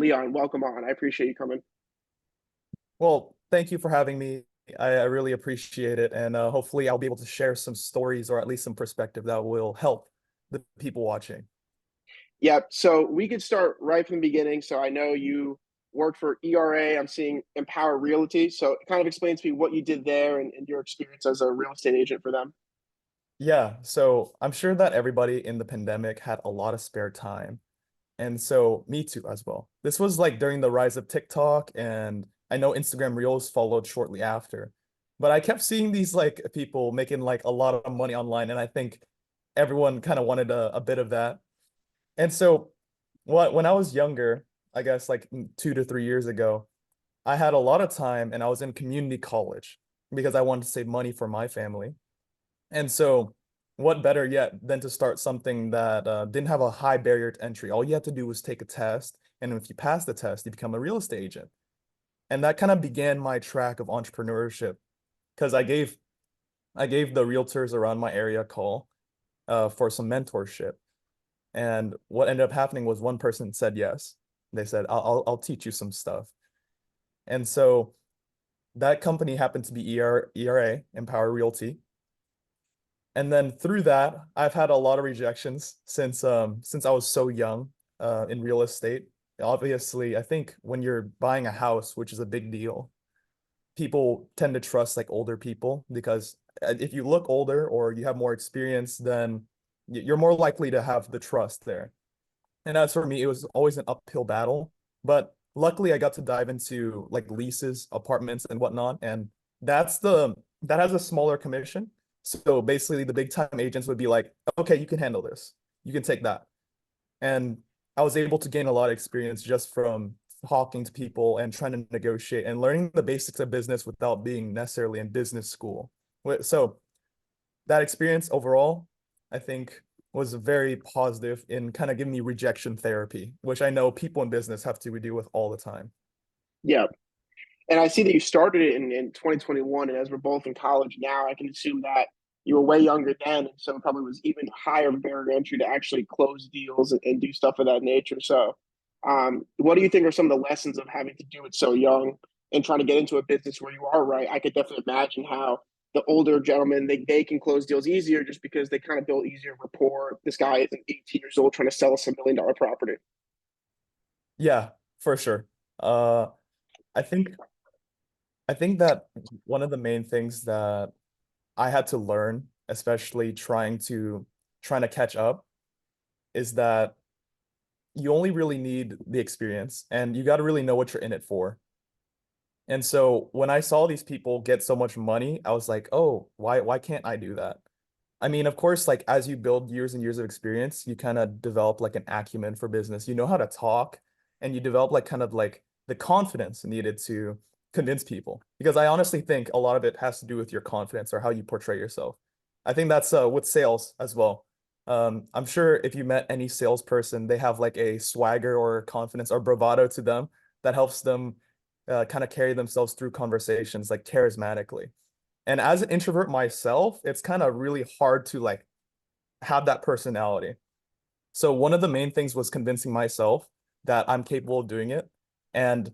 Leon, welcome on. I appreciate you coming. Well, thank you for having me. I really appreciate it. And hopefully I'll be able to share some stories or at least some perspective that will help the people watching. Yeah, so we could start right from the beginning. So I know you worked for ERA. I'm seeing Empower Realty. So it kind of explains to me what you did there and your experience as a real estate agent for them. Yeah, so I'm sure that everybody in the pandemic had a lot of spare time. And so me too as well. This was like during the rise of TikTok, and I know Instagram Reels followed shortly after. But I kept seeing these like people making like a lot of money online, and I think everyone kind of wanted a bit of that. And so when I was younger, I guess like 2 to 3 years ago, I had a lot of time and I was in community college because I wanted to save money for my family. And so what better yet than to start something that didn't have a high barrier to entry. All you had to do was take a test, and if you pass the test, you become a real estate agent. And that kind of began my track of entrepreneurship because I gave the realtors around my area a call for some mentorship. And what ended up happening was one person said yes. They said, I'll teach you some stuff. And so that company happened to be ERA, Empower Realty. And then through that, I've had a lot of rejections since I was so young in real estate. Obviously, I think when you're buying a house, which is a big deal, people tend to trust like older people because if you look older or you have more experience, then you're more likely to have the trust there. And as for me, it was always an uphill battle. But luckily I got to dive into like leases, apartments and whatnot. And that has a smaller commission. So basically the big time agents would be like, okay, you can handle this. You can take that. And I was able to gain a lot of experience just from talking to people and trying to negotiate and learning the basics of business without being necessarily in business school. So that experience overall, I think, was very positive in kind of giving me rejection therapy, which I know people in business have to deal with all the time. Yeah. And I see that you started it in 2021. And as we're both in college now, I can assume that you were way younger then. And so it probably was even higher barrier to entry to actually close deals and do stuff of that nature. So, what do you think are some of the lessons of having to do it so young and trying to get into a business where you are right? I could definitely imagine how the older gentlemen, they can close deals easier just because they kind of build easier rapport. This guy is 18 years old trying to sell us $1 million property. Yeah, for sure. Uh, I think I think that one of the main things that I had to learn, especially trying to catch up, is that you only really need the experience and you got to really know what you're in it for. And so when I saw these people get so much money, I was like, "Oh, why can't I do that?" I mean, of course, like as you build years and years of experience, you kind of develop like an acumen for business. You know how to talk and you develop like kind of like the confidence needed to convince people. Because I honestly think a lot of it has to do with your confidence or how you portray yourself. I think that's with sales as well. I'm sure if you met any salesperson, they have like a swagger or confidence or bravado to them that helps them kind of carry themselves through conversations like charismatically. And as an introvert myself, it's kind of really hard to like have that personality. So one of the main things was convincing myself that I'm capable of doing it. And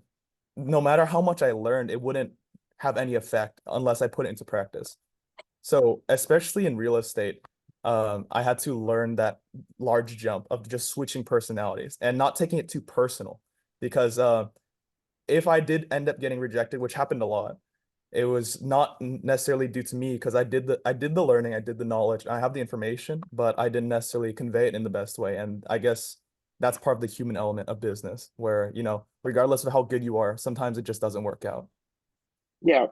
no matter how much I learned, it wouldn't have any effect unless I put it into practice. So especially in real estate, I had to learn that large jump of just switching personalities and not taking it too personal. Because if I did end up getting rejected, which happened a lot, it was not necessarily due to me because I did the learning, I did the knowledge, I have the information, but I didn't necessarily convey it in the best way. And I guess that's part of the human element of business, where, regardless of how good you are, sometimes it just doesn't work out. Yeah.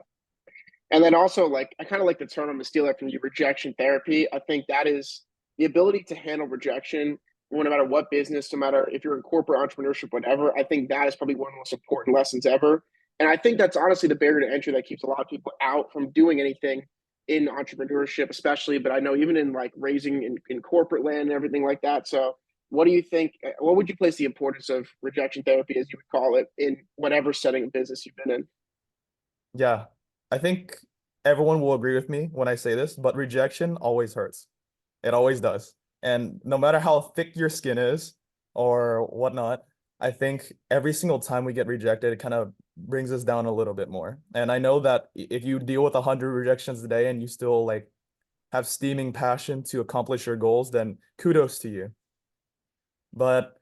And then also, like, I kind of like the term I'm gonna steal that from you, rejection therapy. I think that is the ability to handle rejection, no matter what business, no matter if you're in corporate entrepreneurship, whatever. I think that is probably one of the most important lessons ever. And I think that's honestly the barrier to entry that keeps a lot of people out from doing anything in entrepreneurship, especially. But I know even in like raising in corporate land and everything like that. So, what do you think? What would you place the importance of rejection therapy, as you would call it, in whatever setting of business you've been in? Yeah, I think everyone will agree with me when I say this, but rejection always hurts. It always does. And no matter how thick your skin is or whatnot, I think every single time we get rejected, it kind of brings us down a little bit more. And I know that if you deal with 100 rejections a day and you still like have steaming passion to accomplish your goals, then kudos to you. But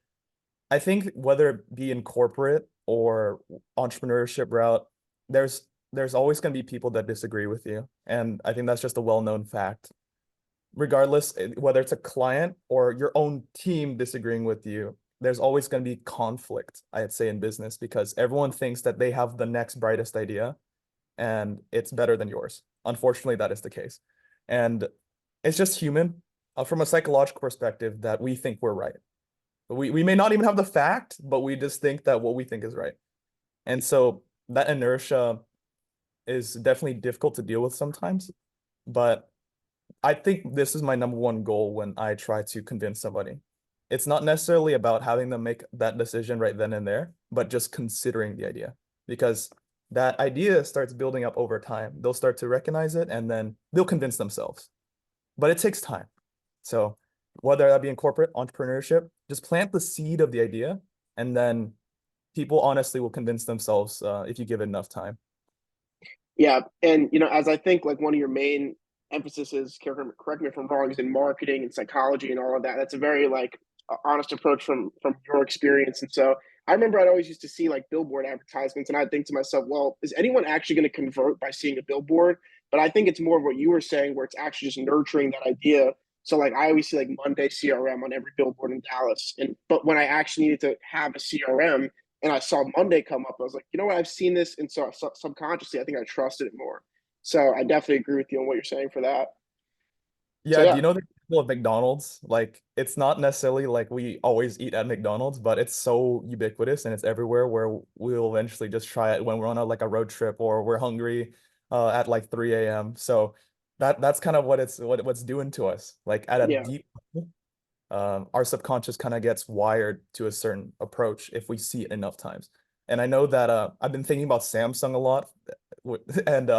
I think whether it be in corporate or entrepreneurship route, there's always going to be people that disagree with you. And I think that's just a well-known fact. Regardless, whether it's a client or your own team disagreeing with you, there's always going to be conflict, I'd say, in business because everyone thinks that they have the next brightest idea and it's better than yours. Unfortunately, that is the case. And it's just human from a psychological perspective that we think we're right. We may not even have the fact, but we just think that what we think is right. And so that inertia is definitely difficult to deal with sometimes. But I think this is my number one goal when I try to convince somebody. It's not necessarily about having them make that decision right then and there, but just considering the idea because that idea starts building up over time. They'll start to recognize it and then they'll convince themselves. But it takes time. So whether that be in corporate entrepreneurship, just plant the seed of the idea and then people honestly will convince themselves if you give it enough time. Yeah, and as I think like one of your main emphasis is, correct me if I'm wrong, is in marketing and psychology and all of that. That's a very like honest approach from your experience. And so I remember I'd always used to see like billboard advertisements, and I'd think to myself, well, is anyone actually going to convert by seeing a billboard? But I think it's more of what you were saying, where it's actually just nurturing that idea. So like I always see like Monday CRM on every billboard in Dallas, and but when I actually needed to have a CRM, and I saw Monday come up, I was like, you know what, I've seen this, and so subconsciously, I think I trusted it more. So I definitely agree with you on what you're saying for that. So Yeah, do yeah, you know the people of McDonald's? Like, it's not necessarily like we always eat at McDonald's, but it's so ubiquitous and it's everywhere where we'll eventually just try it when we're on a like a road trip or we're hungry at like 3 a.m. So that's kind of what's doing to us. Like at a yeah, deep level, our subconscious kind of gets wired to a certain approach if we see it enough times. And I know that I've been thinking about Samsung a lot, and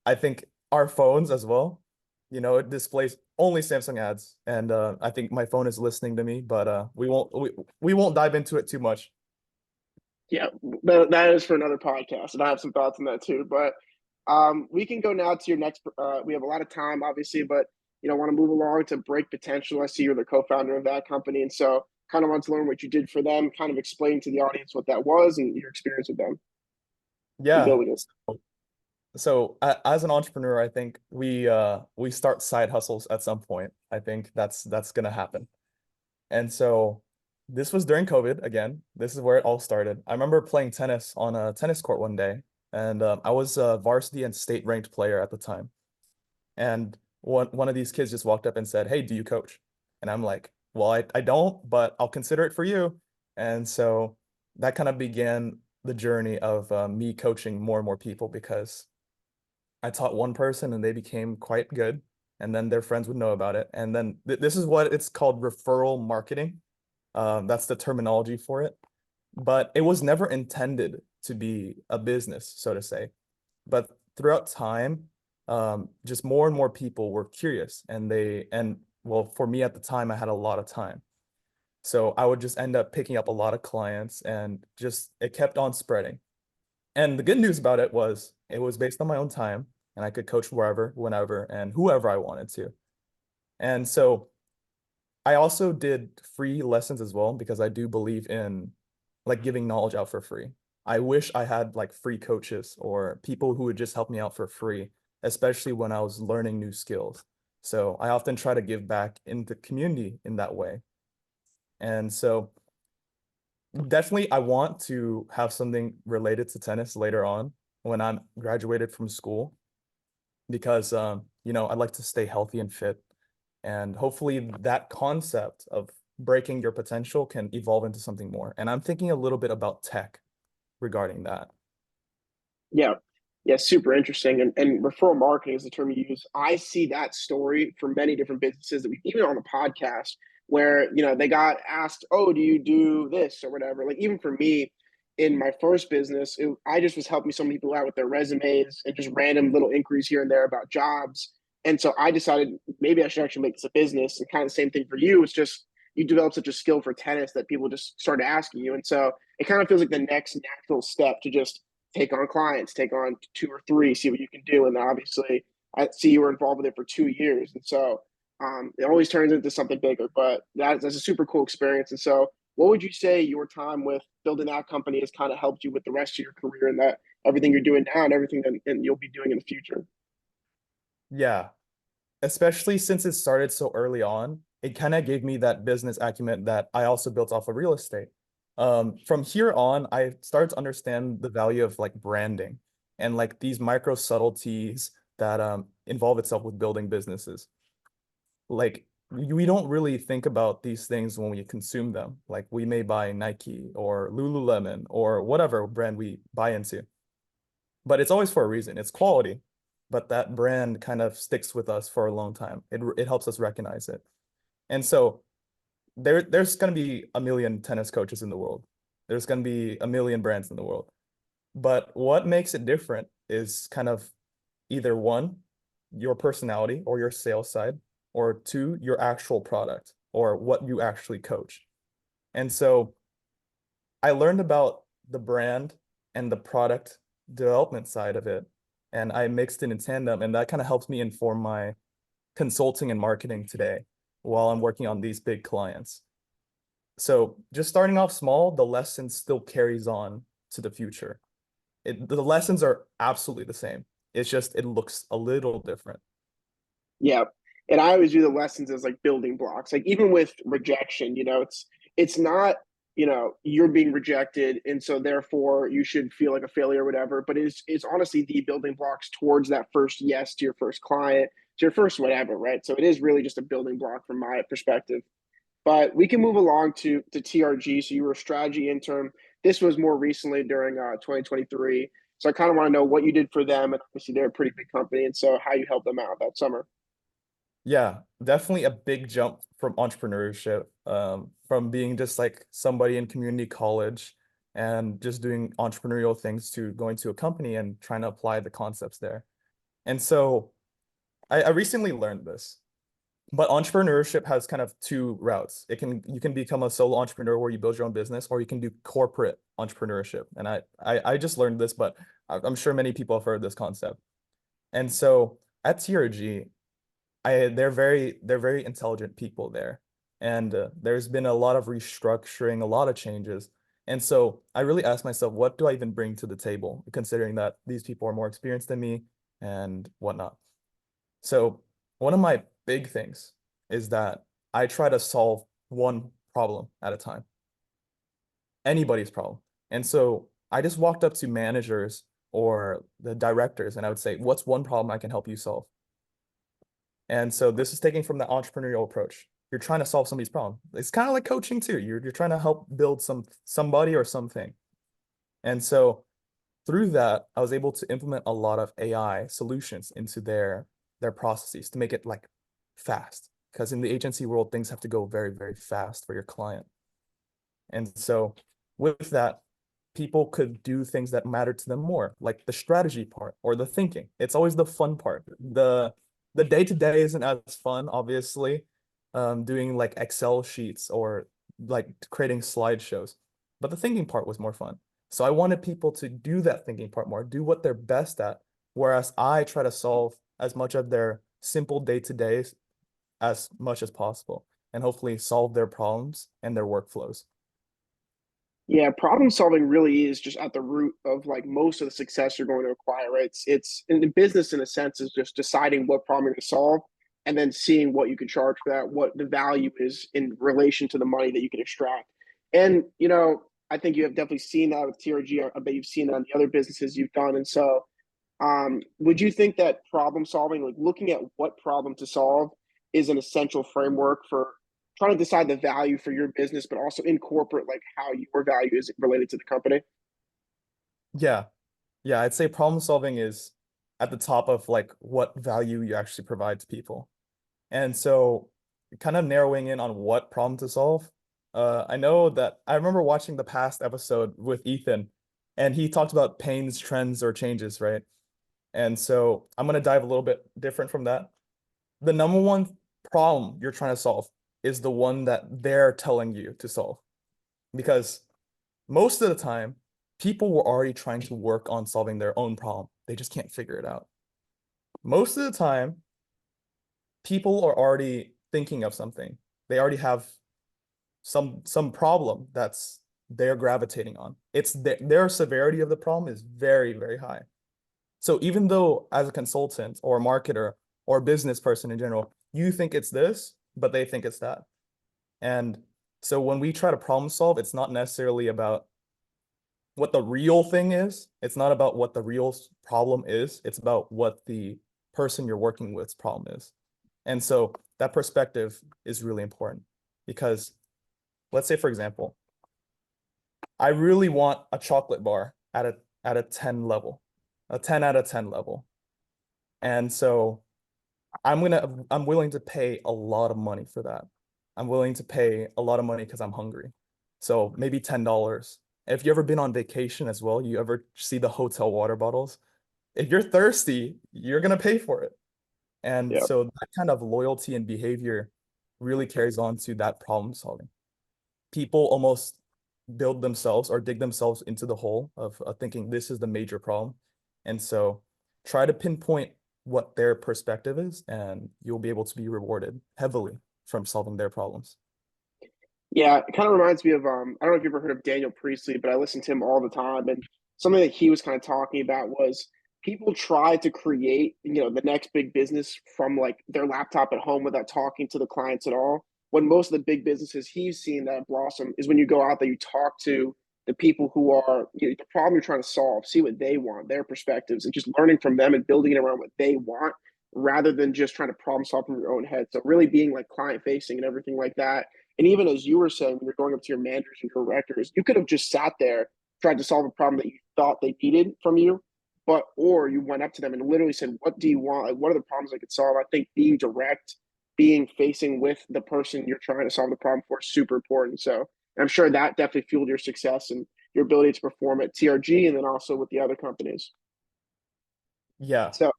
I think our phones as well. It displays only Samsung ads, and I think my phone is listening to me, but we won't dive into it too much. yeah. That is for another podcast, and I have some thoughts on that too. But we can go now to your next. We have a lot of time, obviously, but want to move along to Break Potential. I see you're the co-founder of that company, and so kind of want to learn what you did for them. Kind of explain to the audience what that was and your experience with them in Yeah. building it. So as an entrepreneur, I think we start side hustles at some point. I think that's gonna happen. And so this was during COVID again. This is where it all started. I remember playing tennis on a tennis court one day, and I was a varsity and state ranked player at the time. And one of these kids just walked up and said, "Hey, do you coach?" And I'm like, "Well, I don't, but I'll consider it for you." And so that kind of began the journey of me coaching more and more people because I taught one person and they became quite good, and then their friends would know about it. And then this is what it's called referral marketing. That's the terminology for it. But it was never intended to be a business, so to say. But throughout time, just more and more people were curious, and well, for me at the time, I had a lot of time. So I would just end up picking up a lot of clients, and just it kept on spreading. And the good news about it was based on my own time, and I could coach wherever, whenever, and whoever I wanted to. And so I also did free lessons as well because I do believe in like giving knowledge out for free. I wish I had like free coaches or people who would just help me out for free, especially when I was learning new skills. So I often try to give back in the community in that way. And so definitely I want to have something related to tennis later on when I'm graduated from school because I'd like to stay healthy and fit. And hopefully that concept of breaking your potential can evolve into something more. And I'm thinking a little bit about tech regarding that. Yeah. Yeah, super interesting. And referral marketing is the term you use. I see that story for many different businesses that we even on the podcast where, they got asked, oh, do you do this or whatever? Like even for me in my first business, I just was helping some people out with their resumes and just random little inquiries here and there about jobs. And so I decided maybe I should actually make this a business and kind of the same thing for you. It's just you develop such a skill for tennis that people just start asking you. And so it kind of feels like the next natural step to just take on clients, take on two or three, see what you can do. And obviously, I see you were involved with it for 2 years. And so it always turns into something bigger, but that's a super cool experience. And so, what would you say your time with building that company has kind of helped you with the rest of your career and that everything you're doing now and everything that and you'll be doing in the future? Yeah, especially since it started so early on, it kind of gave me that business acumen that I also built off of real estate. From here on, I started to understand the value of like branding and like these micro subtleties that involve itself with building businesses. Like we don't really think about these things when we consume them. Like we may buy Nike or Lululemon or whatever brand we buy into, but it's always for a reason. It's quality, but that brand kind of sticks with us for a long time. It helps us recognize it. And so there's going to be a million tennis coaches in the world. There's going to be a million brands in the world. But what makes it different is kind of either one, your personality or your sales side, or two, your actual product or what you actually coach. And so I learned about the brand and the product development side of it, and I mixed it in tandem, and that kind of helps me inform my consulting and marketing today while I'm working on these big clients. So just starting off small, the lesson still carries on to the future. The lessons are absolutely the same. It's just it looks a little different. Yeah. And I always view the lessons as like building blocks. Like even with rejection, it's not, you're being rejected and so therefore you should feel like a failure or whatever, but it's honestly the building blocks towards that first yes to your first client, to your first whatever, right? So it is really just a building block from my perspective. But we can move along to TRG. So you were a strategy intern. This was more recently during 2023. So I kind of want to know what you did for them, and obviously they're a pretty big company, and so how you helped them out that summer. Yeah, definitely a big jump from entrepreneurship, from being just like somebody in community college and just doing entrepreneurial things to going to a company and trying to apply the concepts there. And so I recently learned this, but entrepreneurship has kind of two routes. You can become a solo entrepreneur where you build your own business, or you can do corporate entrepreneurship. And I just learned this, but I'm sure many people have heard this concept. And so at TRG, they're very intelligent people there, and there's been a lot of restructuring, a lot of changes, and so I really asked myself, what do I even bring to the table, considering that these people are more experienced than me and whatnot. So one of my big things is that I try to solve one problem at a time, anybody's problem. And so I just walked up to managers or the directors and I would say, what's one problem I can help you solve? And so this is taking from the entrepreneurial approach. You're trying to solve somebody's problem. It's kind of like coaching too. You're trying to help build somebody or something. And so through that, I was able to implement a lot of AI solutions into their processes to make it like fast. Because in the agency world, things have to go very, very fast for your client. And so with that, people could do things that matter to them more, like the strategy part or the thinking. It's always the fun part. The day-to-day isn't as fun, obviously, doing like Excel sheets or like creating slideshows, but the thinking part was more fun. So I wanted people to do that thinking part more, do what they're best at, whereas I try to solve as much of their simple day-to-days as much as possible and hopefully solve their problems and their workflows. Yeah, problem solving really is just at the root of like most of the success you're going to acquire, right? It's in the business in a sense is just deciding what problem you're going to solve and then seeing what you can charge for that, what the value is in relation to the money that you can extract. And I think you have definitely seen that with TRG. I bet you've seen that on the other businesses you've done. And so would you think that problem solving, like looking at what problem to solve, is an essential framework for trying to decide the value for your business, but also incorporate like how your value is related to the company? Yeah. Yeah, I'd say problem solving is at the top of like what value you actually provide to people. And so kind of narrowing in on what problem to solve. I know that I remember watching the past episode with Ethan and he talked about pains, trends, or changes, right? And so I'm going to dive a little bit different from that. The number one problem you're trying to solve is the one that they're telling you to solve. Because most of the time, people were already trying to work on solving their own problem. They just can't figure it out. Most of the time, people are already thinking of something. They already have some problem that's they're gravitating on. It's their severity of the problem is very, very high. So even though as a consultant or a marketer or a business person in general, you think it's this, but they think it's that. And so when we try to problem solve, it's not necessarily about what the real thing is. It's not about what the real problem is. It's about what the person you're working with's problem is. And so that perspective is really important because let's say, for example, I really want a chocolate bar at a 10 level, a 10 out of 10 level. And so I'm willing to pay a lot of money for that. I'm willing to pay a lot of money because I'm hungry. So maybe $10. If you ever been on vacation as well, you ever see the hotel water bottles? If you're thirsty, you're gonna pay for it. And Yeah. so that kind of loyalty and behavior really carries on to that problem solving. People almost build themselves or dig themselves into the hole of thinking this is the major problem. And so try to pinpoint what their perspective is, and you'll be able to be rewarded heavily from solving their problems. Yeah, it kind of reminds me of I don't know if you've ever heard of Daniel Priestley, but I listen to him all the time. And something that he was kind of talking about was people try to create, the next big business from like their laptop at home without talking to the clients at all. When most of the big businesses he's seen that blossom is when you go out there, you talk to the people who are the problem you're trying to solve, see what they want, their perspectives, and just learning from them and building it around what they want rather than just trying to problem solve from your own head. So really being like client facing and everything like that. And even as you were saying, when you're going up to your managers and directors, you could have just sat there, tried to solve a problem that you thought they needed from you, or you went up to them and literally said, "What do you want? Like, what are the problems I could solve?" I think being direct, being facing with the person you're trying to solve the problem for is super important. So I'm sure that definitely fueled your success and your ability to perform at TRG and then also with the other companies. Yeah. So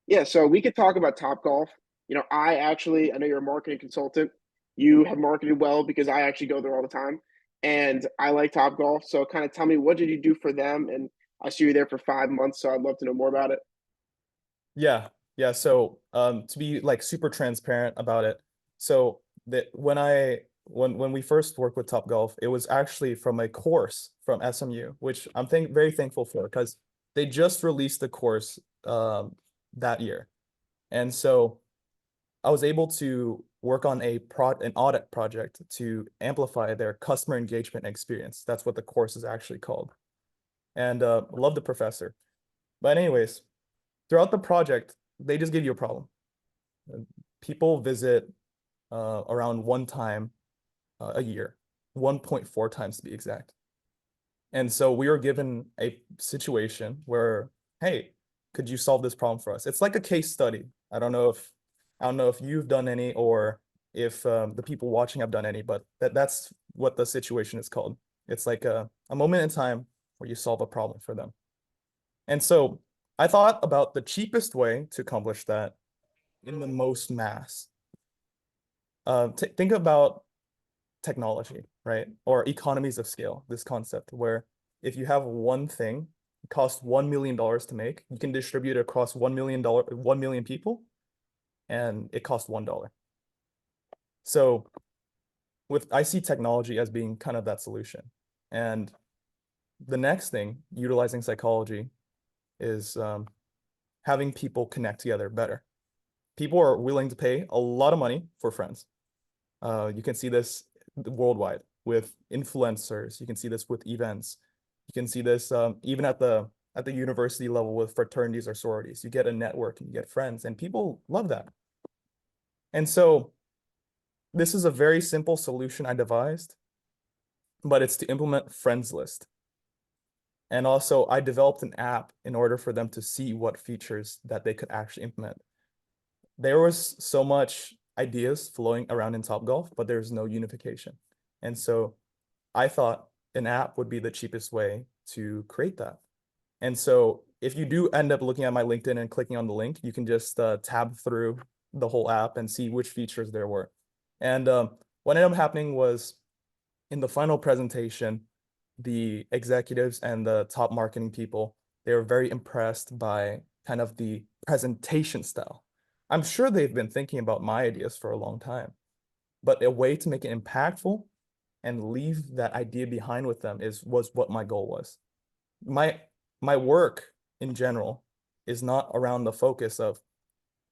yeah, so we could talk about TopGolf. I know you're a marketing consultant. You have marketed well because I actually go there all the time, and I like TopGolf. So, kind of tell me what did you do for them? And I see you there for 5 months, so I'd love to know more about it. Yeah. Yeah. So to be like super transparent about it. So that when we first worked with Topgolf, it was actually from a course from SMU, which I'm very thankful for because they just released the course that year. And so I was able to work on an audit project to amplify their customer engagement experience. That's what the course is actually called. And love the professor. But anyways, throughout the project, they just give you a problem. People visit around one time a year, 1.4 times to be exact. And so we were given a situation where, hey, could you solve this problem for us? It's like a case study. I don't know if you've done any or if the people watching have done any, but that's what the situation is called. It's like a moment in time where you solve a problem for them. And so I thought about the cheapest way to accomplish that in the most mass. Think about technology, right? Or economies of scale, this concept where if you have one thing, it costs $1 million to make, you can distribute it across $1 million people, and it costs $1. So I see technology as being kind of that solution. And the next thing, utilizing psychology, is having people connect together better. People are willing to pay a lot of money for friends. You can see this worldwide with influencers. You can see this with events. You can see this even at the university level with fraternities or sororities. You get a network and you get friends, and people love that. And so this is a very simple solution I devised, but it's to implement friends list. And also I developed an app in order for them to see what features that they could actually implement. There was so much ideas flowing around in Topgolf, but there's no unification. And so I thought an app would be the cheapest way to create that. And so if you do end up looking at my LinkedIn and clicking on the link, you can just tab through the whole app and see which features there were. And what ended up happening was in the final presentation, the executives and the top marketing people, they were very impressed by kind of the presentation style. I'm sure they've been thinking about my ideas for a long time, but a way to make it impactful and leave that idea behind with them was what my goal was. My my work in general is not around the focus of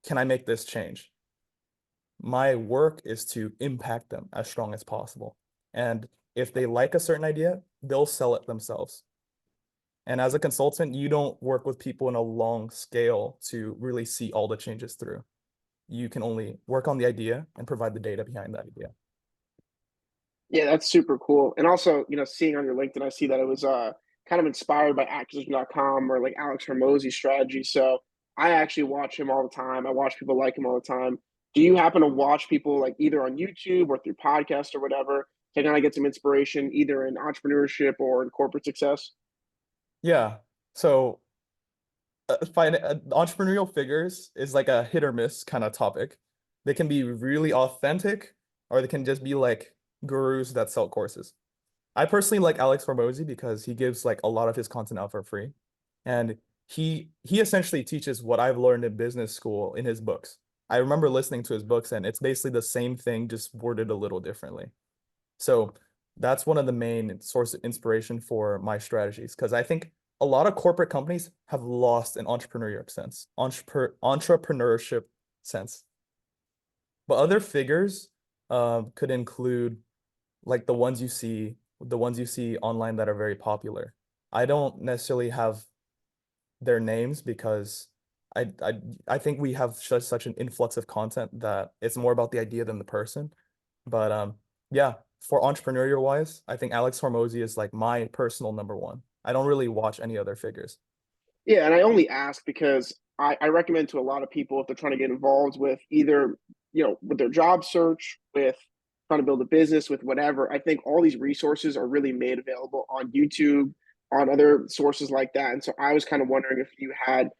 can I make this change? My work is to impact them as strong as possible. And if they like a certain idea, they'll sell it themselves. And as a consultant, you don't work with people in a long scale to really see all the changes through. You can only work on the idea and provide the data behind that idea. Yeah, that's super cool. And also, seeing on your LinkedIn, I see that it was kind of inspired by acquisition.com or like Alex Hermosi's strategy. So I actually watch him all the time. I watch people like him all the time. Do you happen to watch people like either on YouTube or through podcast or whatever to kind of get some inspiration either in entrepreneurship or in corporate success? Yeah. So entrepreneurial figures is like a hit or miss kind of topic. They can be really authentic or they can just be like gurus that sell courses. I personally like Alex Hormozy because he gives like a lot of his content out for free. And he essentially teaches what I've learned in business school in his books. I remember listening to his books and it's basically the same thing, just worded a little differently. So that's one of the main source of inspiration for my strategies because I think a lot of corporate companies have lost an entrepreneurship sense. But other figures could include like the ones you see online that are very popular. I don't necessarily have their names because I I I think we have such an influx of content that it's more about the idea than the person. But yeah, for entrepreneurial wise, I think Alex Hormozy is like my personal number one. I don't really watch any other figures. Yeah, and I only ask because I recommend to a lot of people if they're trying to get involved with either, with their job search, with trying to build a business, with whatever. I think all these resources are really made available on YouTube, on other sources like that. And so I was kind of wondering if you had,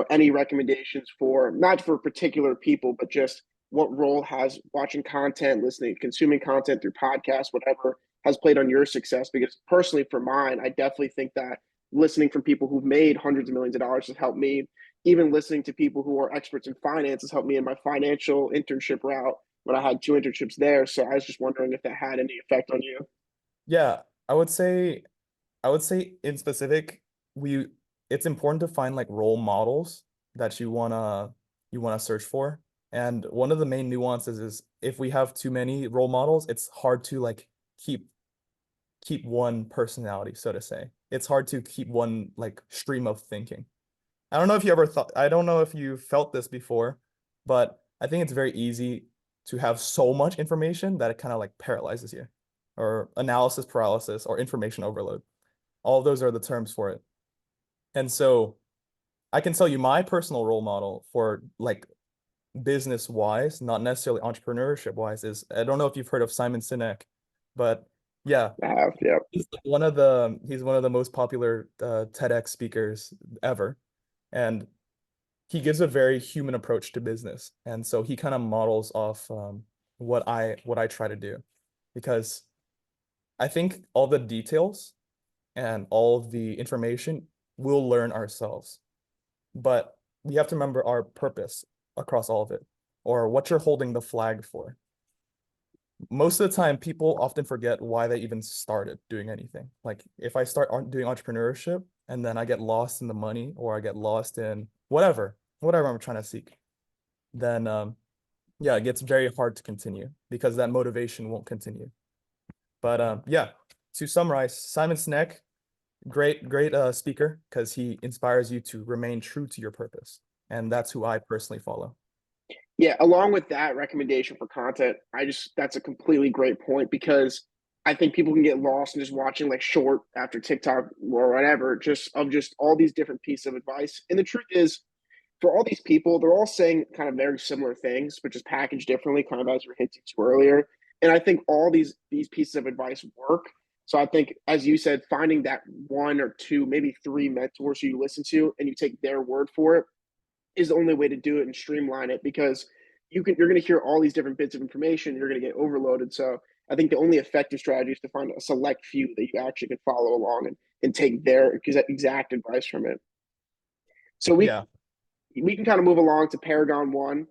any recommendations for not for particular people, but just what role has watching content, listening, consuming content through podcasts, whatever has played on your success? Because personally, for mine, I definitely think that listening from people who've made hundreds of millions of dollars has helped me. Even listening to people who are experts in finance has helped me in my financial internship route when I had two internships there. So I was just wondering if that had any effect on you. Yeah, I would say I would say in specific, we it's important to find like role models that you wanna search for. And one of the main nuances is if we have too many role models, it's hard to like keep keep one personality, so to say. It's hard to keep one like stream of thinking. I don't know if you felt this before, but I think it's very easy to have so much information that it kind of like paralyzes you, or analysis paralysis, or information overload. All of those are the terms for it. And so I can tell you my personal role model for like business wise, not necessarily entrepreneurship wise, is I don't know if you've heard of Simon Sinek, but yeah, I have, yeah. he's one of the most popular TEDx speakers ever. And he gives a very human approach to business. And so he kind of models off what I try to do because I think all the details and all the information we'll learn ourselves. But we have to remember our purpose across all of it, or what you're holding the flag for. Most of the time, people often forget why they even started doing anything. Like if I start doing entrepreneurship and then I get lost in the money or I get lost in whatever I'm trying to seek, then yeah, it gets very hard to continue because that motivation won't continue. But yeah, to summarize, Simon Sinek, great speaker because he inspires you to remain true to your purpose. And that's who I personally follow. Yeah, along with that recommendation for content, that's a completely great point because I think people can get lost in just watching like short after TikTok or whatever, just all these different pieces of advice. And the truth is, for all these people, they're all saying kind of very similar things, but just packaged differently, kind of as we are hinting to earlier. And I think all these pieces of advice work. So I think, as you said, finding that one or two, maybe three mentors who you listen to and you take their word for it is the only way to do it and streamline it because you're going to hear all these different bits of information. You're going to get overloaded. So I think the only effective strategy is to find a select few that you actually can follow along and take their exact advice from it. So Yeah. we can kind of move along to Paragon One.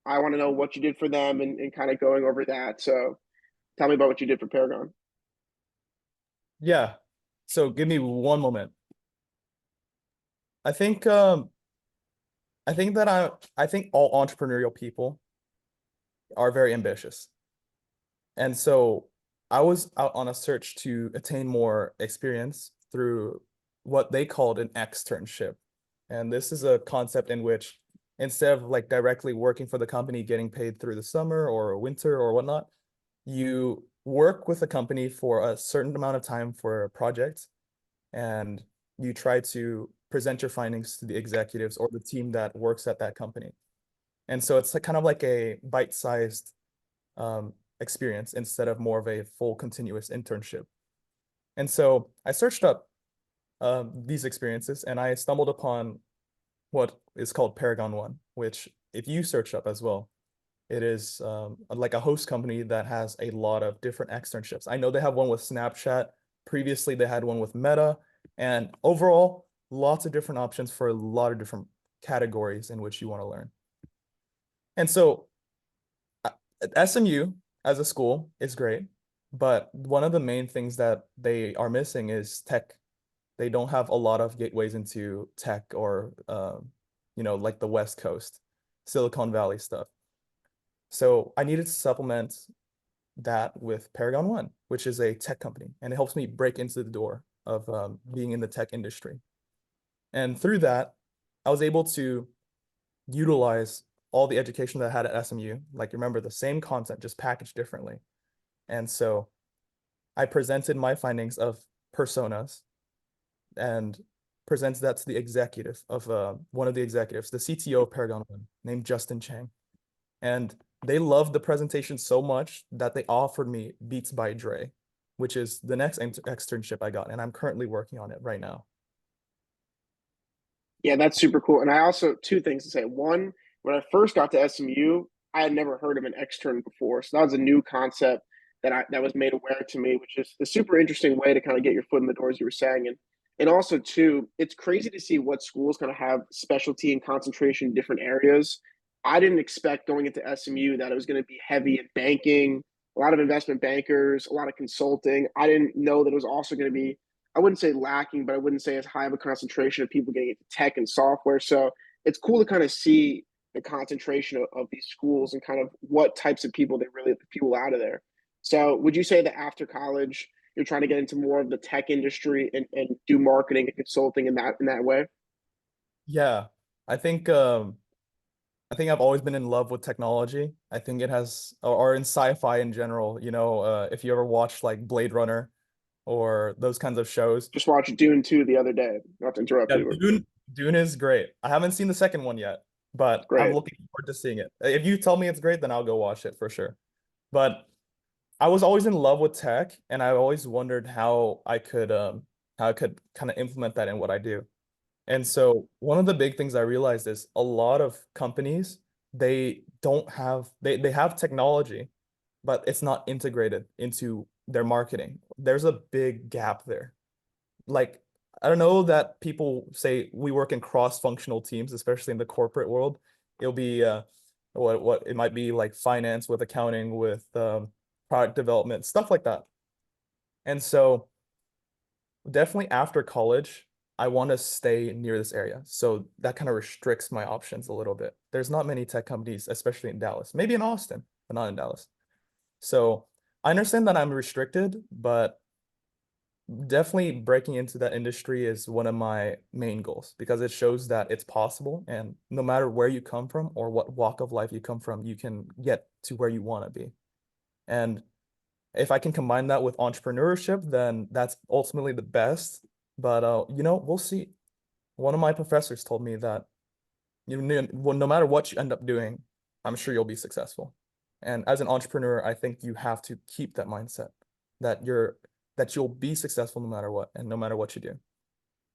I want to know what you did for them and kind of going over that. So tell me about what you did for Paragon. Yeah. So give me one moment. I think I think that I think all entrepreneurial people are very ambitious. And so I was out on a search to attain more experience through what they called an externship. And this is a concept in which instead of like directly working for the company, getting paid through the summer or winter or whatnot, you work with a company for a certain amount of time for a project, and you try to present your findings to the executives or the team that works at that company. And so it's like kind of like a bite-sized experience instead of more of a full continuous internship. And so I searched up these experiences and I stumbled upon what is called Paragon One, which if you search up as well, it is like a host company that has a lot of different externships. I know they have one with Snapchat. Previously, they had one with Meta. And overall, lots of different options for a lot of different categories in which you want to learn. And so SMU as a school is great, but one of the main things that they are missing is tech. They don't have a lot of gateways into tech or, like the West Coast, Silicon Valley stuff. So I needed to supplement that with Paragon One, which is a tech company, and it helps me break into the door of being in the tech industry. And through that, I was able to utilize all the education that I had at SMU. Like, remember, the same content, just packaged differently. And so I presented my findings of personas and presented that to the executive of one of the executives, the CTO of Paragon One, named Justin Chang. And they loved the presentation so much that they offered me Beats by Dre, which is the next externship I got. And I'm currently working on it right now. Yeah, that's super cool. And I also two things to say. One, when I first got to SMU, I had never heard of an extern before, so that was a new concept that was made aware to me, which is a super interesting way to kind of get your foot in the door, as you were saying. And also too, it's crazy to see what schools kind of have specialty and concentration in different areas. I didn't expect going into SMU that it was going to be heavy in banking, a lot of investment bankers, a lot of consulting. I didn't know that it was also going to be, I wouldn't say lacking, but I wouldn't say as high of a concentration of people getting into tech and software. So it's cool to kind of see the concentration of these schools and kind of what types of people they really people out of there. So would you say that after college you're trying to get into more of the tech industry and do marketing and consulting in that way? Yeah, I think I think I've always been in love with technology. I think it has, or in sci-fi in general, if you ever watch like Blade Runner or those kinds of shows. Just watched Dune 2 the other day. Not to interrupt Yeah, you, but Dune is great. I haven't seen the second one yet, but I'm great. looking forward to seeing it. If you tell me it's great, then I'll go watch it for sure. But I was always in love with tech, and I always wondered how I could kind of implement that in what I do. And so one of the big things I realized is a lot of companies, they don't have they have technology, but it's not integrated into their marketing. There's a big gap there. Like, I don't know that people say we work in cross-functional teams, especially in the corporate world. It'll be what it might be like finance with accounting with product development, stuff like that. And so definitely after college, I want to stay near this area. So that kind of restricts my options a little bit. There's not many tech companies, especially in Dallas, maybe in Austin, but not in Dallas. So I understand that I'm restricted, but definitely breaking into that industry is one of my main goals because it shows that it's possible. And no matter where you come from or what walk of life you come from, you can get to where you want to be. And if I can combine that with entrepreneurship, then that's ultimately the best. But we'll see. One of my professors told me that no matter what you end up doing, I'm sure you'll be successful. And as an entrepreneur, I think you have to keep that mindset that you'll be successful no matter what and no matter what you do.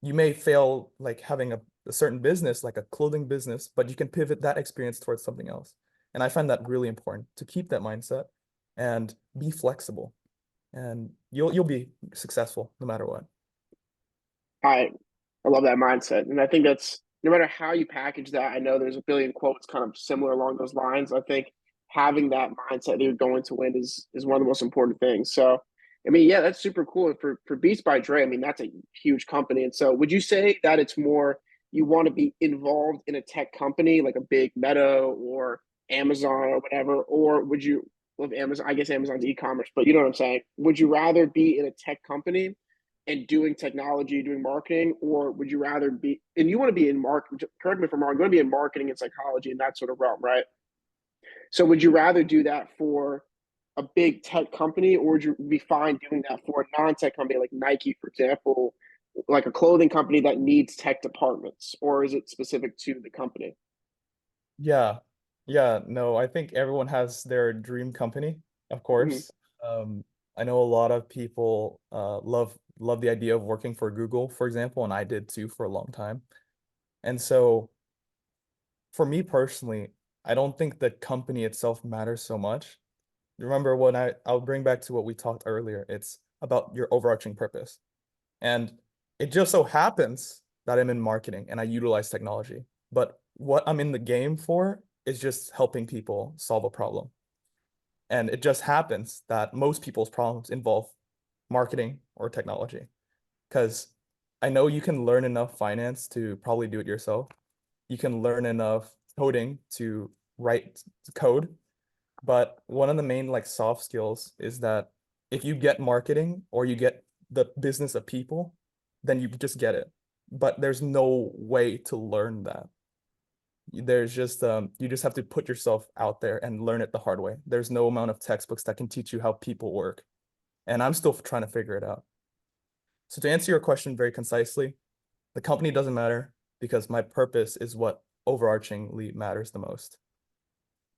You may fail like having a certain business, like a clothing business, but you can pivot that experience towards something else. And I find that really important to keep that mindset and be flexible. And you'll be successful no matter what. I I love that mindset, and I think that's no matter how you package that. I know there's a billion quotes kind of similar along those lines. I think having that mindset that you're going to win is one of the most important things. So, I mean, yeah, that's super cool. And for Beats by Dre, I mean, that's a huge company. And so, would you say that it's more you want to be involved in a tech company like a big Meta or Amazon or whatever, or would you love Amazon? I guess Amazon's e-commerce, but you know what I'm saying. Would you rather be in a tech company and doing technology, doing marketing, or would you rather be, and you want to be in marketing, correct me if I'm wrong, you want to be in marketing and psychology and that sort of realm, right? So would you rather do that for a big tech company, or would you be fine doing that for a non-tech company like Nike, for example, like a clothing company that needs tech departments, or is it specific to the company? Yeah. Yeah, no, I think everyone has their dream company, of Mhm. course. I know a lot of people love the idea of working for Google, for example, and I did too for a long time. And so for me personally, I don't think the company itself matters so much. Remember when I'll bring back to what we talked earlier. It's about your overarching purpose. And it just so happens that I'm in marketing and I utilize technology. But what I'm in the game for is just helping people solve a problem. And it just happens that most people's problems involve marketing or technology. Because I know you can learn enough finance to probably do it yourself. You can learn enough coding to write code. But one of the main like soft skills is that if you get marketing or you get the business of people, then you just get it. But there's no way to learn that. There's just you just have to put yourself out there and learn it the hard way. There's no amount of textbooks that can teach you how people work. And I'm still trying to figure it out. So to answer your question very concisely, the company doesn't matter because my purpose is what overarchingly matters the most.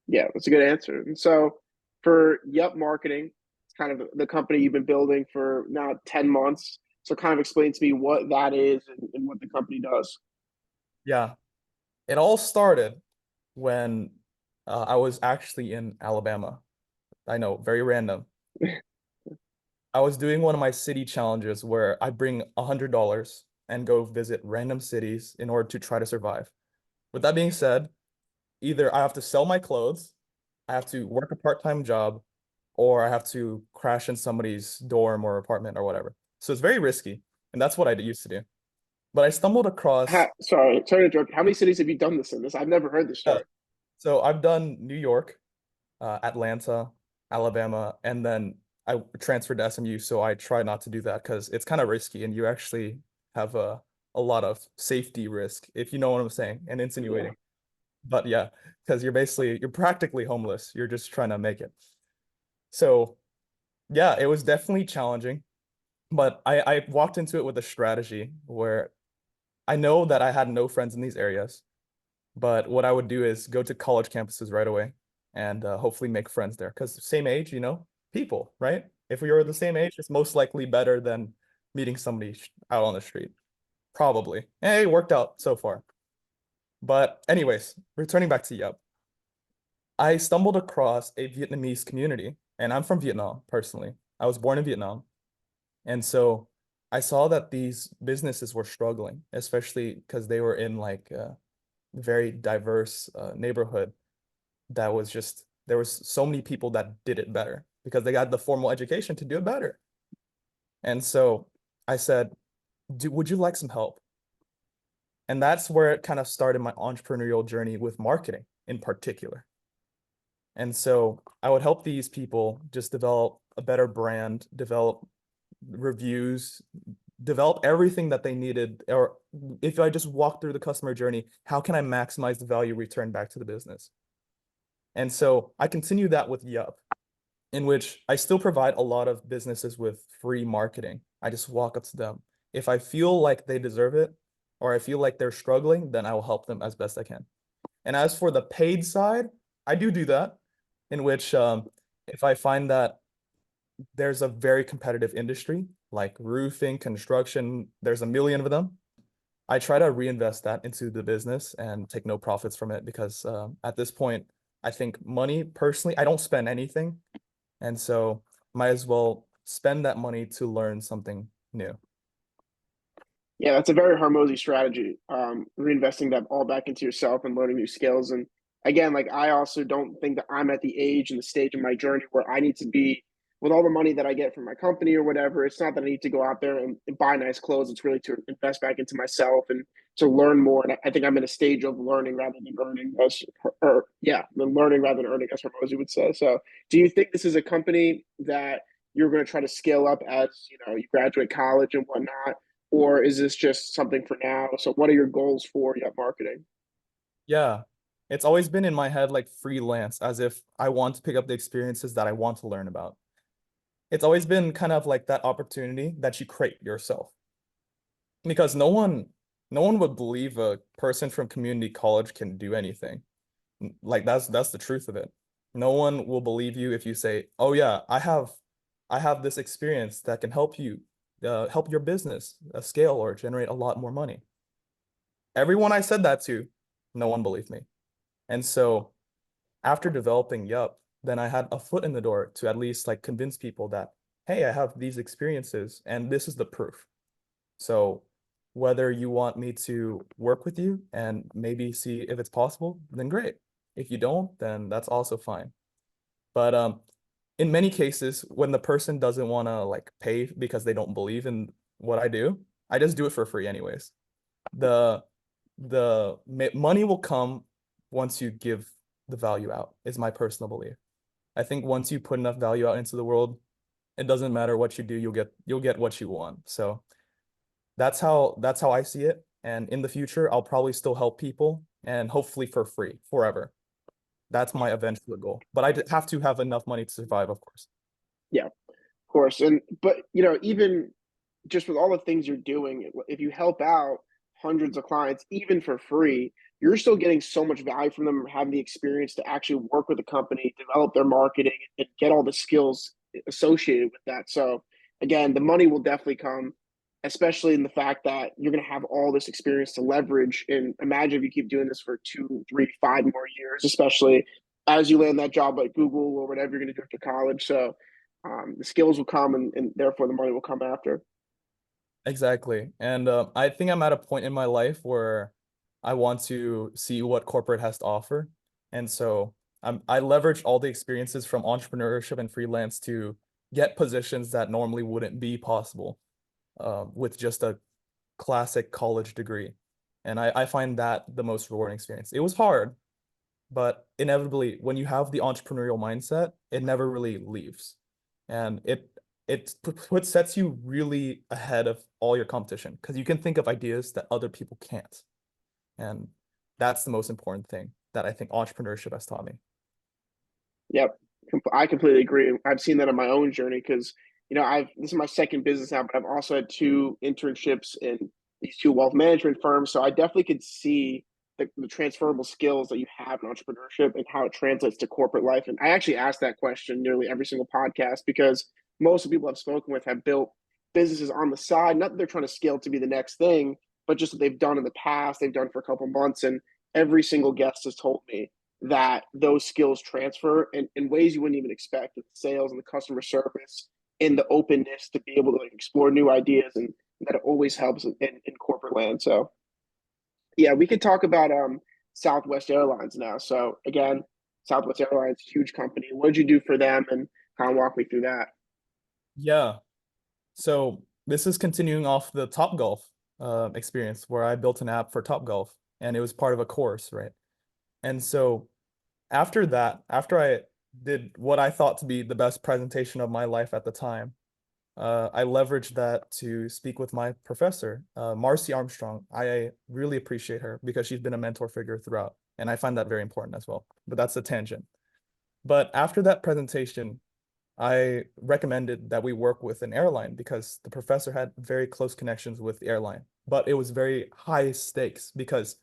Yeah, that's a good answer. And so for Yup Marketing, it's kind of the company you've been building for now 10 months. So kind of explain to me what that is and what the company does. Yeah, it all started when I was actually in Alabama. I know, very random. I was doing one of my city challenges where I bring $100 and go visit random cities in order to try to survive. With that being said, either I have to sell my clothes, I have to work a part-time job, or I have to crash in somebody's dorm or apartment or whatever. So it's very risky, and that's what I used to do. But I stumbled across, Sorry to interrupt. How many cities have you done this in? This I've never heard this uh, story. so I've done New York, Atlanta, Alabama, and then I transferred to SMU. So I try not to do that because it's kind of risky, and you actually have a lot of safety risk, if you know what I'm saying and Yeah. insinuating. But yeah, because you're practically homeless. You're just trying to make it. So yeah, it was definitely challenging, but I walked into it with a strategy where I know that I had no friends in these areas, but what I would do is go to college campuses right away and hopefully make friends there. Because same age, people, right? If we were the same age, it's most likely better than meeting somebody out on the street. Probably. And it worked out so far. But anyways, returning back to Yelp, I stumbled across a Vietnamese community, and I'm from Vietnam personally. I was born in Vietnam. And so I saw that these businesses were struggling, especially because they were in like a very diverse neighborhood that was just, there was so many people that did it better because they got the formal education to do it better. And so I said, would you like some help? And that's where it kind of started my entrepreneurial journey with marketing in particular. And so I would help these people just develop a better brand, develop reviews, develop everything that they needed. Or if I just walk through the customer journey, how can I maximize the value return back to the business? And so I continue that with Yup, in which I still provide a lot of businesses with free marketing. I just walk up to them. If I feel like they deserve it or I feel like they're struggling, then I will help them as best I can. And as for the paid side, I do that, in which if I find that there's a very competitive industry like roofing, construction, there's a million of them. I try to reinvest that into the business and take no profits from it because at this point, I think money personally, I don't spend anything. And so might as well spend that money to learn something new. Yeah, that's a very Hormozy strategy. Reinvesting that all back into yourself and learning new skills. And again, like I also don't think that I'm at the age and the stage of my journey where I need to be with all the money that I get from my company or whatever. It's not that I need to go out there and buy nice clothes. It's really to invest back into myself and to learn more. And I think I'm in a stage of learning rather than earning, as or yeah, than learning rather than earning, as Hormozy would say. So, do you think this is a company that you're going to try to scale up as you graduate college and whatnot? Or is this just something for now? So what are your goals for marketing? Yeah. It's always been in my head like freelance, as if I want to pick up the experiences that I want to learn about. It's always been kind of like that opportunity that you create yourself. Because no one would believe a person from community college can do anything. Like that's the truth of it. No one will believe you if you say, "Oh yeah, I have this experience that can help you help your business scale or generate a lot more money." Everyone I said that to, no one believed me. And so after developing Yup, then I had a foot in the door to at least like convince people that, hey, I have these experiences and this is the proof. So whether you want me to work with you and maybe see if it's possible, then great. If you don't, then that's also fine. But in many cases, when the person doesn't want to like pay because they don't believe in what I do, I just do it for free anyways. The money will come once you give the value out, is my personal belief. I think once you put enough value out into the world, it doesn't matter what you do, you'll get what you want. So that's how I see it. And in the future, I'll probably still help people and hopefully for free forever. That's my eventual goal. But have to have enough money to survive, of course. Yeah, of course. And but even just with all the things you're doing, if you help out hundreds of clients, even for free, you're still getting so much value from them, having the experience to actually work with the company, develop their marketing, and get all the skills associated with that. So, again, the money will definitely come, especially in the fact that you're going to have all this experience to leverage. And imagine if you keep doing this for 2, 3, 5 more years, especially as you land that job at Google or whatever you're going to do after college. So, the skills will come and therefore the money will come after. Exactly. And I think I'm at a point in my life where I want to see what corporate has to offer. And so I leverage all the experiences from entrepreneurship and freelance to get positions that normally wouldn't be possible with just a classic college degree. And I find that the most rewarding experience. It was hard, but inevitably, when you have the entrepreneurial mindset, it never really leaves. And it what sets you really ahead of all your competition because you can think of ideas that other people can't. And that's the most important thing that I think entrepreneurship has taught me. Yep, I completely agree. I've seen that on my own journey because I've this is my second business now, but I've also had two internships in these two wealth management firms. So I definitely could see the transferable skills that you have in entrepreneurship and how it translates to corporate life. And I actually ask that question nearly every single podcast because most of the people I've spoken with have built businesses on the side. Not that they're trying to scale to be the next thing, but just that they've done in the past, they've done for a couple months. And every single guest has told me that those skills transfer in ways you wouldn't even expect in sales and the customer service, in the openness to be able to like explore new ideas, and that it always helps in corporate land. So yeah, we could talk about Southwest Airlines now. So again, Southwest Airlines, huge company. What did you do for them, and kind of walk me through that? Yeah. So this is continuing off the TopGolf experience where I built an app for TopGolf and it was part of a course, right? And so after that, after I did what I thought to be the best presentation of my life at the time, I leveraged that to speak with my professor, Marcy Armstrong. I really appreciate her because she's been a mentor figure throughout, and I find that very important as well. But that's a tangent. But after that presentation, I recommended that we work with an airline because the professor had very close connections with the airline, but it was very high stakes because,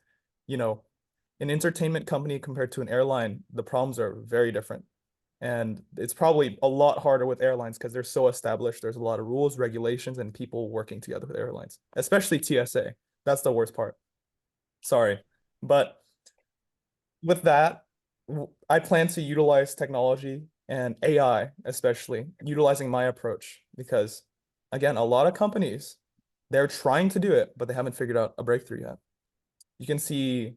you know, an entertainment company compared to an airline, the problems are very different. And it's probably a lot harder with airlines because they're so established. There's a lot of rules, regulations, and people working together with airlines, especially TSA. That's the worst part. Sorry. But with that, I plan to utilize technology and AI, especially utilizing my approach, because again, a lot of companies, they're trying to do it, but they haven't figured out a breakthrough yet. You can see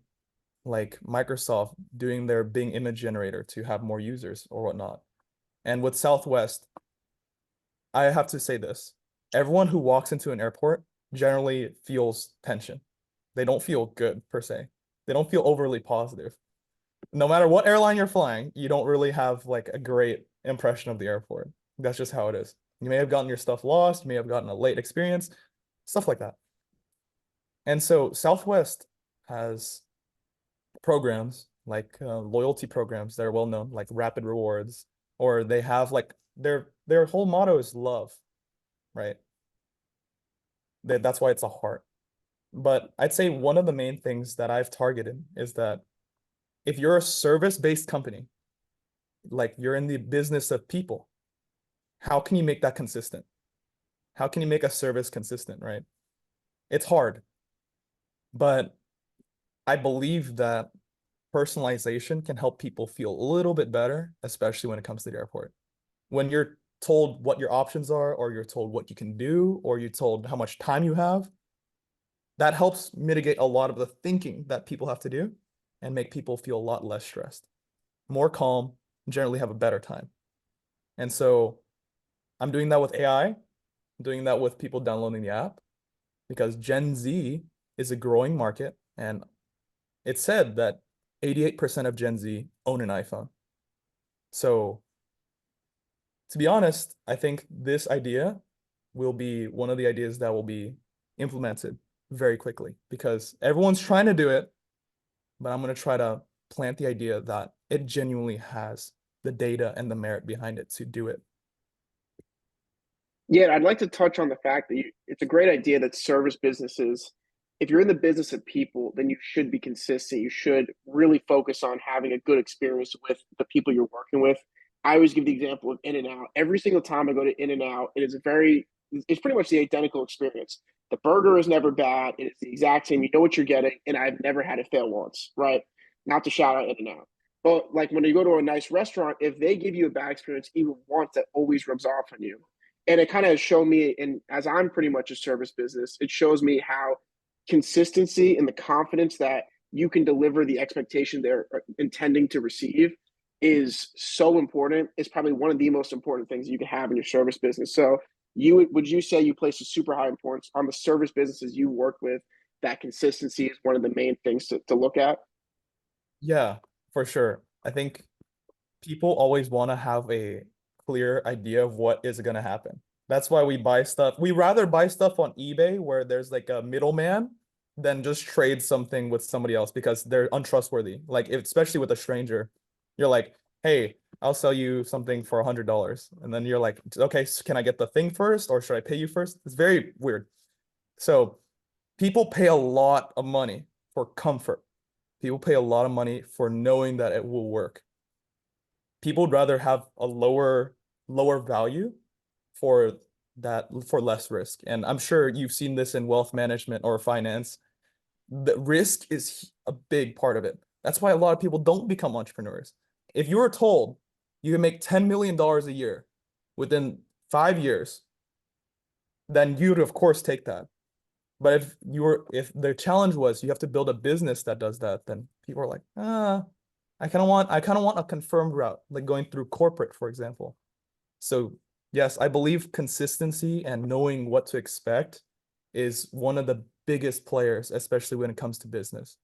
like Microsoft doing their Bing image generator to have more users or whatnot. And with Southwest, I have to say this. Everyone who walks into an airport generally feels tension. They don't feel good per se. They don't feel overly positive. No matter what airline you're flying, you don't really have like a great impression of the airport. That's just how it is. You may have gotten your stuff lost, you may have gotten a late experience, stuff like that. And so Southwest has programs like loyalty programs that are well known, like Rapid Rewards, or they have like their whole motto is love, right? That's why it's a heart. But I'd say one of the main things that I've targeted is that if you're a service-based company, like you're in the business of people, how can you make that consistent? How can you make a service consistent, right? It's hard, but I believe that personalization can help people feel a little bit better, especially when it comes to the airport. When you're told what your options are, or you're told what you can do, or you're told how much time you have, that helps mitigate a lot of the thinking that people have to do and make people feel a lot less stressed, more calm, generally have a better time. And so I'm doing that with AI, I'm doing that with people downloading the app because Gen Z is a growing market. And it's said that 88% of Gen Z own an iPhone. So to be honest, I think this idea will be one of the ideas that will be implemented very quickly because everyone's trying to do it, but I'm going to try to plant the idea that it genuinely has the data and the merit behind it to do it. Yeah, I'd like to touch on the fact that it's a great idea that service businesses, if you're in the business of people, then you should be consistent. You should really focus on having a good experience with the people you're working with. I always give the example of In and Out. Every single time I go to In and Out, it's pretty much the identical experience. The burger is never bad. It is the exact same. You know what you're getting, and I've never had it fail once, right? Not to shout out In and Out. But like when you go to a nice restaurant, if they give you a bad experience even once, that always rubs off on you. And it kind of showed me, and as I'm pretty much a service business, it shows me how consistency and the confidence that you can deliver the expectation they're intending to receive is so important. It's probably one of the most important things you can have in your service business. So would you say you place a super high importance on the service businesses you work with, that consistency is one of the main things to look at? Yeah, for sure. I think people always want to have a clear idea of what is going to happen. That's why we buy stuff. We rather buy stuff on eBay where there's like a middleman than just trade something with somebody else because they're untrustworthy. Like especially with a stranger, you're like, "Hey, I'll sell you something for $100." And then you're like, "Okay, so can I get the thing first or should I pay you first?" It's very weird. So people pay a lot of money for comfort. People pay a lot of money for knowing that it will work. People would rather have a lower value for for less risk. And I'm sure you've seen this in wealth management or finance. The risk is a big part of it. That's why a lot of people don't become entrepreneurs. If you were told you can make $10 million a year within 5 years, then you'd of course take that. But if the challenge was you have to build a business that does that, then people are like, I kind of want a confirmed route, like going through corporate, for example. So yes, I believe consistency and knowing what to expect is one of the biggest players, especially when it comes to business.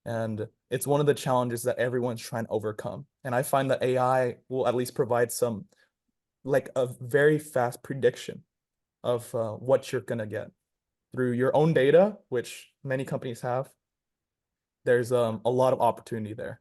And it's one of the challenges that everyone's trying to overcome. And I find that AI will at least provide some, like a very fast prediction of what you're gonna get through your own data, which many companies have. There's a lot of opportunity there.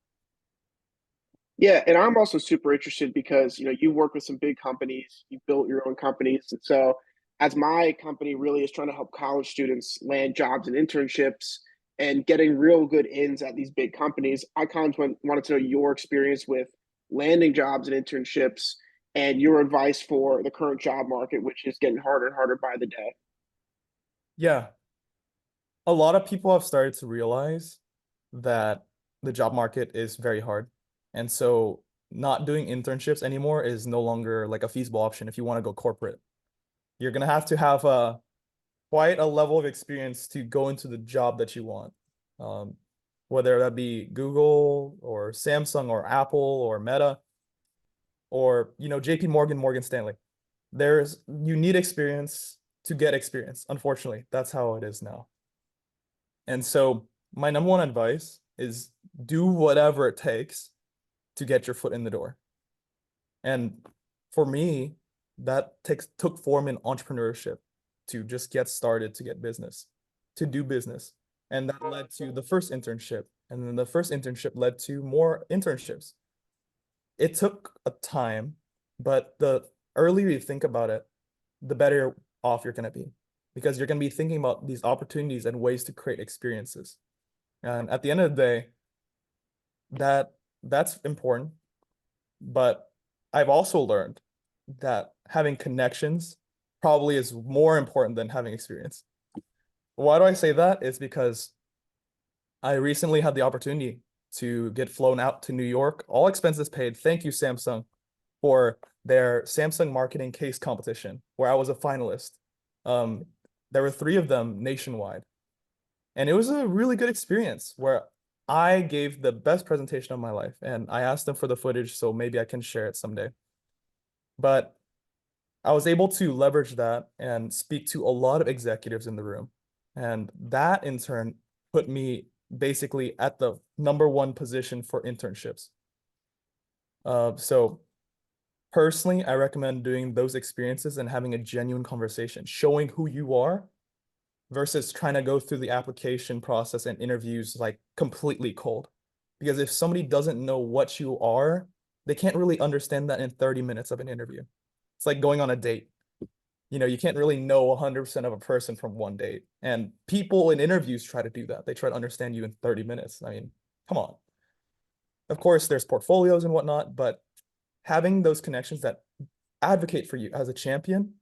Yeah, and I'm also super interested because you work with some big companies, you built your own companies, and so as my company really is trying to help college students land jobs and internships and getting real good ins at these big companies, I kind of wanted to know your experience with landing jobs and internships and your advice for the current job market, which is getting harder and harder by the day. Yeah, a lot of people have started to realize that the job market is very hard And so not doing internships anymore is no longer like a feasible option if you want to go corporate. You're gonna have to have a quite a level of experience to go into the job that you want. Um, whether that be Google or Samsung or Apple or Meta or JP Morgan, Morgan Stanley. You need experience to get experience. Unfortunately, that's how it is now. And so my number one advice is do whatever it takes to get your foot in the door. And for me, that took form in entrepreneurship to just get started, to get business, to do business. And that led to the first internship. And then the first internship led to more internships. It took a time, but the earlier you think about it, the better off you're going to be because you're going to be thinking about these opportunities and ways to create experiences. And at the end of the day, that's important. But I've also learned that having connections probably is more important than having experience. Why do I say that? Is because I recently had the opportunity to get flown out to New York, all expenses paid. Thank you, Samsung, for their Samsung marketing case competition, where I was a finalist. Um, there were 3 of them nationwide. And it was a really good experience where I gave the best presentation of my life. And I asked them for the footage, so maybe I can share it someday. But I was able to leverage that and speak to a lot of executives in the room. And that in turn put me basically at the number 1 position for internships. So personally, I recommend doing those experiences and having a genuine conversation, showing who you are versus trying to go through the application process and interviews like completely cold. Because if somebody doesn't know what you are, they can't really understand that in 30 minutes of an interview. It's like going on a date. You can't really know 100% of a person from one date. And people in interviews try to do that. They try to understand you in 30 minutes. I mean, come on. Of course, there's portfolios and whatnot, but having those connections that advocate for you as a champion,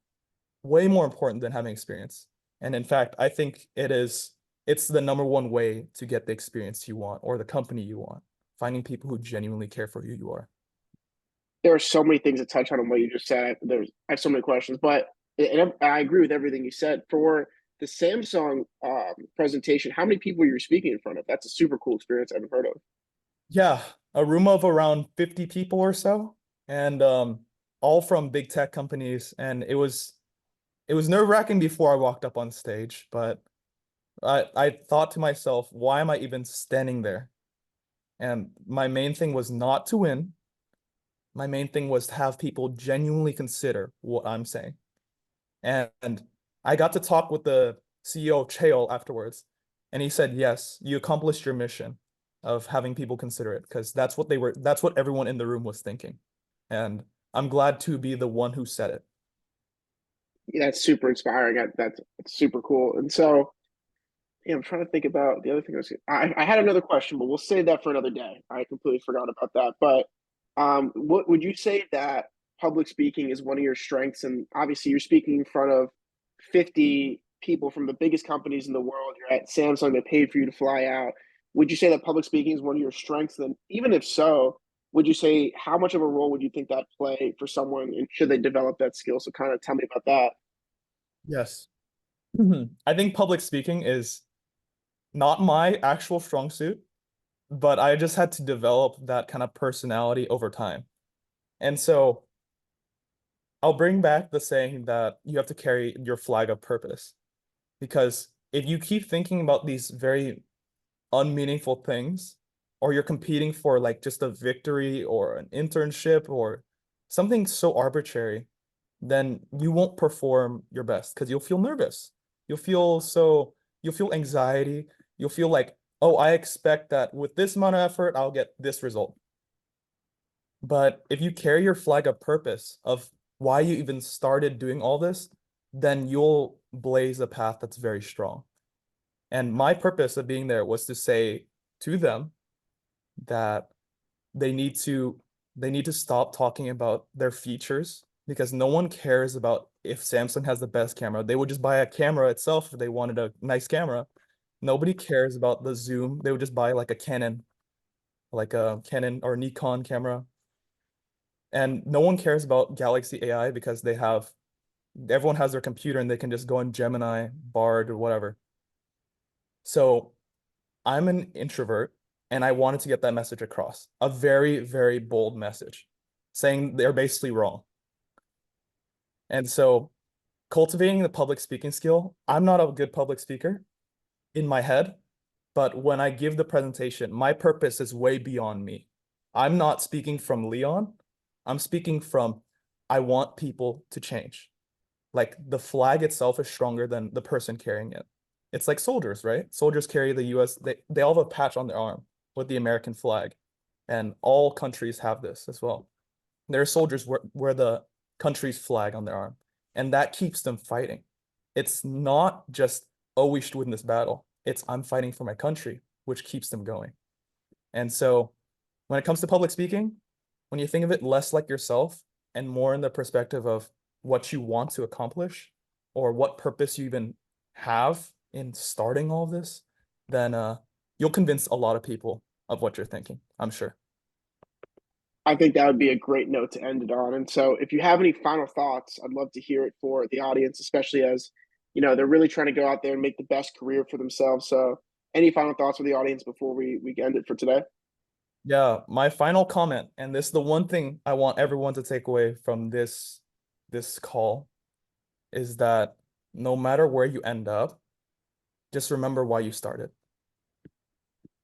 way more important than having experience. And in fact, I think it's the number 1 way to get the experience you want or the company you want, finding people who genuinely care for who you are. There are so many things to touch on what you just said. I have so many questions, but and I agree with everything you said. For the Samsung presentation, how many people you were speaking in front of? That's a super cool experience I haven't heard of. Yeah, a room of around 50 people or so, and all from big tech companies. And it was nerve-wracking before I walked up on stage, but I thought to myself, why am I even standing there? And my main thing was not to win. My main thing was to have people genuinely consider what I'm saying. And I got to talk with the CEO of Chael afterwards, and he said, yes, you accomplished your mission of having people consider it, because that's what everyone in the room was thinking. And I'm glad to be the one who said it. Yeah, that's super inspiring. That's super cool. And so, yeah, I'm trying to think about the other thing. I had another question, but we'll save that for another day. I completely forgot about that. But what would you say that public speaking is one of your strengths? And obviously, you're speaking in front of 50 people from the biggest companies in the world. You're at Samsung, they paid for you to fly out. Would you say that public speaking is one of your strengths? Then, even if so, would you say how much of a role would you think that play for someone, and should they develop that skill? So, kind of tell me about that. Yes. I think public speaking is not my actual strong suit, but I just had to develop that kind of personality over time. And so I'll bring back the saying that you have to carry your flag of purpose. Because if you keep thinking about these very unmeaningful things, or you're competing for like just a victory or an internship or something so arbitrary, then you won't perform your best because you'll feel nervous. You'll feel anxiety. You'll feel like, oh, I expect that with this amount of effort, I'll get this result. But if you carry your flag of purpose of why you even started doing all this, then you'll blaze a path that's very strong. And my purpose of being there was to say to them that they need to they need to stop talking about their features because no one cares about if Samsung has the best camera. They would just buy a camera itself if they wanted a nice camera. Nobody cares about the zoom. They would just buy like a Canon. like a Canon or Nikon camera. And no one cares about Galaxy AI because everyone has their computer and they can just go in Gemini, Bard, or whatever. So I'm an introvert and I wanted to get that message across. A very, very bold message saying they're basically wrong. And so cultivating the public speaking skill, I'm not a good public speaker in my head, but when I give the presentation, my purpose is way beyond me. I'm not speaking from Leon. I'm speaking from, I want people to change. Like the flag itself is stronger than the person carrying it. It's like soldiers, right? Soldiers carry the US, they all have a patch on their arm with the American flag. And all countries have this as well. There are soldiers wear the country's flag on their arm, and that keeps them fighting. It's not just, oh, we should win this battle. It's I'm fighting for my country, which keeps them going. And so when it comes to public speaking, when you think of it less like yourself and more in the perspective of what you want to accomplish or what purpose you even have in starting all of this, then you'll convince a lot of people of what you're thinking, I'm sure. I think that would be a great note to end it on. And so, if you have any final thoughts, I'd love to hear it for the audience, especially as they're really trying to go out there and make the best career for themselves. So, any final thoughts for the audience before we end it for today? Yeah, my final comment, and this is the one thing I want everyone to take away from this call, is that no matter where you end up, just remember why you started.